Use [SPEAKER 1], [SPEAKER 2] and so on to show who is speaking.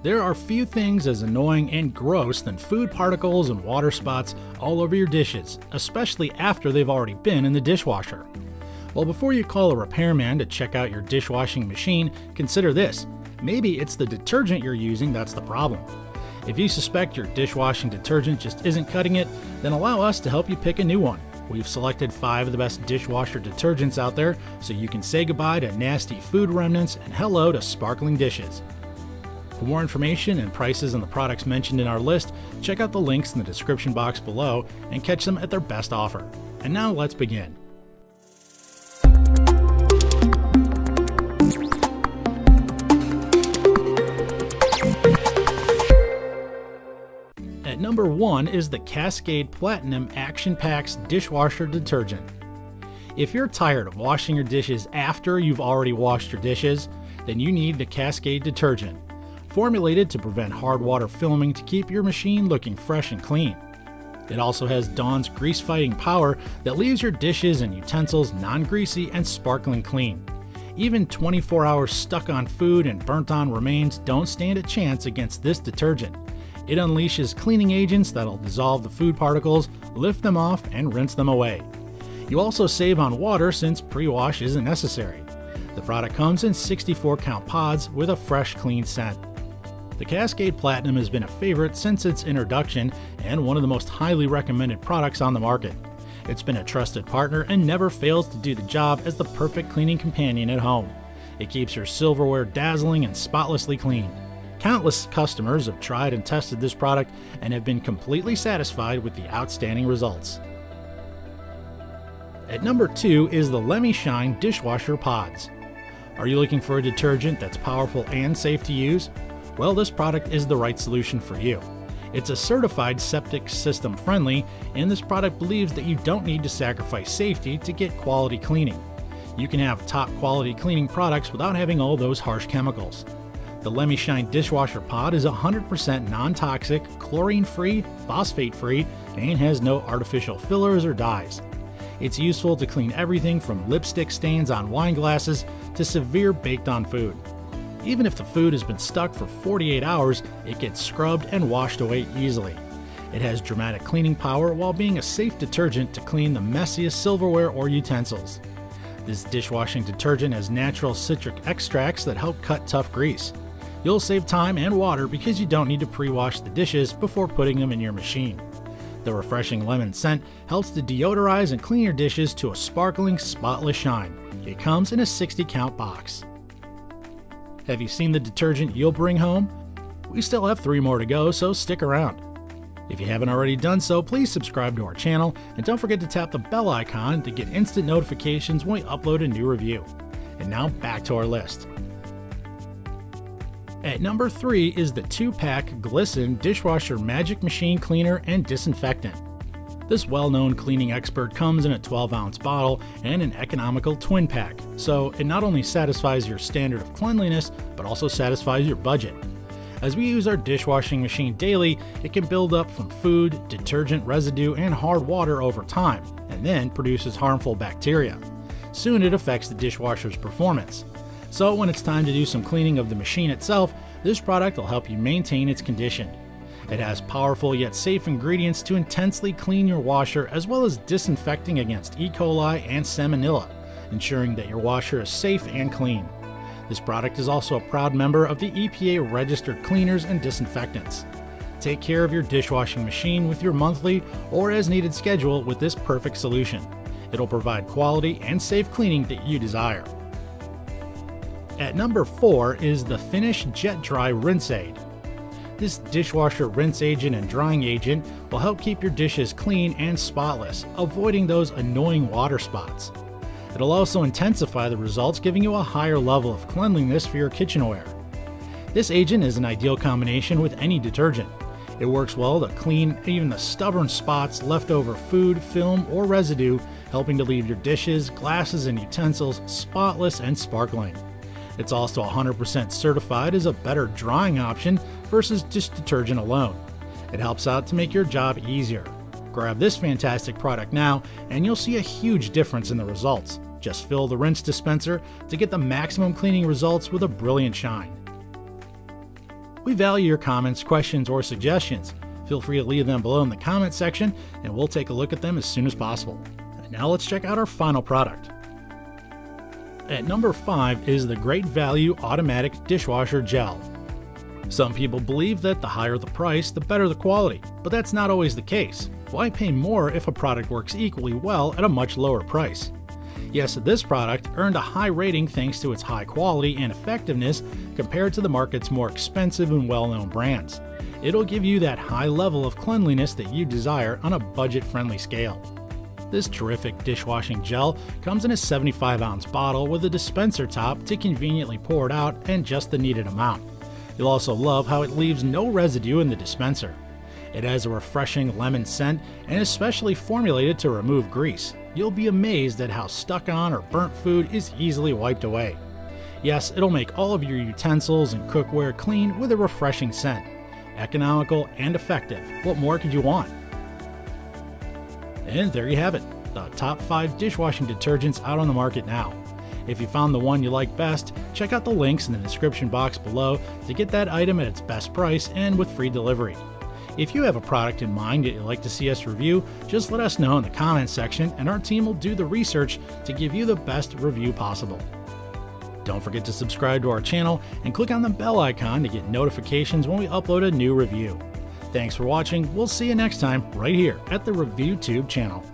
[SPEAKER 1] There are few things as annoying and gross than food particles and water spots all over your dishes, especially after they've already been in the dishwasher. Well, before you call a repairman to check out your dishwashing machine, consider this. Maybe it's the detergent you're using that's the problem. If you suspect your dishwashing detergent just isn't cutting it, then allow us to help you pick a new one. We've selected 5 of the best dishwasher detergents out there so you can say goodbye to nasty food remnants and hello to sparkling dishes. For more information and prices on the products mentioned in our list, check out the links in the description box below and catch them at their best offer. And now let's begin. At number 1 is the Cascade Platinum Action Packs Dishwasher Detergent. If you're tired of washing your dishes after you've already washed your dishes, then you need the Cascade Detergent. Formulated to prevent hard water filming to keep your machine looking fresh and clean. It also has Dawn's grease-fighting power that leaves your dishes and utensils non-greasy and sparkling clean. Even 24 hours stuck on food and burnt-on remains don't stand a chance against this detergent. It unleashes cleaning agents that'll dissolve the food particles, lift them off, and rinse them away. You also save on water since pre-wash isn't necessary. The product comes in 64-count pods with a fresh, clean scent. The Cascade Platinum has been a favorite since its introduction and one of the most highly recommended products on the market. It's been a trusted partner and never fails to do the job as the perfect cleaning companion at home. It keeps your silverware dazzling and spotlessly clean. Countless customers have tried and tested this product and have been completely satisfied with the outstanding results. At number 2 is the Lemi Shine Dishwasher Pods. Are you looking for a detergent that's powerful and safe to use? Well, this product is the right solution for you. It's a certified septic system friendly, and this product believes that you don't need to sacrifice safety to get quality cleaning. You can have top quality cleaning products without having all those harsh chemicals. The Lemi Shine Dishwasher Pod is 100% non-toxic, chlorine-free, phosphate-free, and has no artificial fillers or dyes. It's useful to clean everything from lipstick stains on wine glasses to severe baked-on food. Even if the food has been stuck for 48 hours, it gets scrubbed and washed away easily. It has dramatic cleaning power while being a safe detergent to clean the messiest silverware or utensils. This dishwashing detergent has natural citric extracts that help cut tough grease. You'll save time and water because you don't need to pre-wash the dishes before putting them in your machine. The refreshing lemon scent helps to deodorize and clean your dishes to a sparkling, spotless shine. It comes in a 60-count box. Have you seen the detergent you'll bring home? We still have 3 more to go, so stick around. If you haven't already done so, please subscribe to our channel and don't forget to tap the bell icon to get instant notifications when we upload a new review. And now back to our list. At number 3 is the 2-pack Glisten Dishwasher Magic Machine Cleaner and Disinfectant. This well-known cleaning expert comes in a 12-ounce bottle and an economical twin pack, so it not only satisfies your standard of cleanliness, but also satisfies your budget. As we use our dishwashing machine daily, it can build up from food, detergent residue, and hard water over time, and then produces harmful bacteria. Soon it affects the dishwasher's performance. So when it's time to do some cleaning of the machine itself, this product will help you maintain its condition. It has powerful yet safe ingredients to intensely clean your washer as well as disinfecting against E. coli and Salmonella, ensuring that your washer is safe and clean. This product is also a proud member of the EPA Registered Cleaners and Disinfectants. Take care of your dishwashing machine with your monthly or as needed schedule with this perfect solution. It'll provide quality and safe cleaning that you desire. At number 4 is the Finish Jet Dry Rinse Aid. This dishwasher rinse agent and drying agent will help keep your dishes clean and spotless, avoiding those annoying water spots. It'll also intensify the results, giving you a higher level of cleanliness for your kitchenware. This agent is an ideal combination with any detergent. It works well to clean even the stubborn spots, leftover food, film, or residue, helping to leave your dishes, glasses, and utensils spotless and sparkling. It's also 100% certified as a better drying option versus just detergent alone. It helps out to make your job easier. Grab this fantastic product now and you'll see a huge difference in the results. Just fill the rinse dispenser to get the maximum cleaning results with a brilliant shine. We value your comments, questions, or suggestions. Feel free to leave them below in the comment section, and we'll take a look at them as soon as possible. And now let's check out our final product. At number 5 is the Great Value Automatic Dishwasher Gel. Some people believe that the higher the price, the better the quality, but that's not always the case. Why pay more if a product works equally well at a much lower price? Yes, this product earned a high rating thanks to its high quality and effectiveness compared to the market's more expensive and well-known brands. It'll give you that high level of cleanliness that you desire on a budget-friendly scale. This terrific dishwashing gel comes in a 75-ounce bottle with a dispenser top to conveniently pour it out and just the needed amount. You'll also love how it leaves no residue in the dispenser. It has a refreshing lemon scent and is specially formulated to remove grease. You'll be amazed at how stuck-on or burnt food is easily wiped away. Yes, it'll make all of your utensils and cookware clean with a refreshing scent. Economical and effective. What more could you want? And there you have it, the top 5 dishwashing detergents out on the market now. If you found the one you like best, check out the links in the description box below to get that item at its best price and with free delivery. If you have a product in mind that you'd like to see us review, just let us know in the comments section and our team will do the research to give you the best review possible. Don't forget to subscribe to our channel and click on the bell icon to get notifications when we upload a new review. Thanks for watching. We'll see you next time right here at the ReviewTube channel.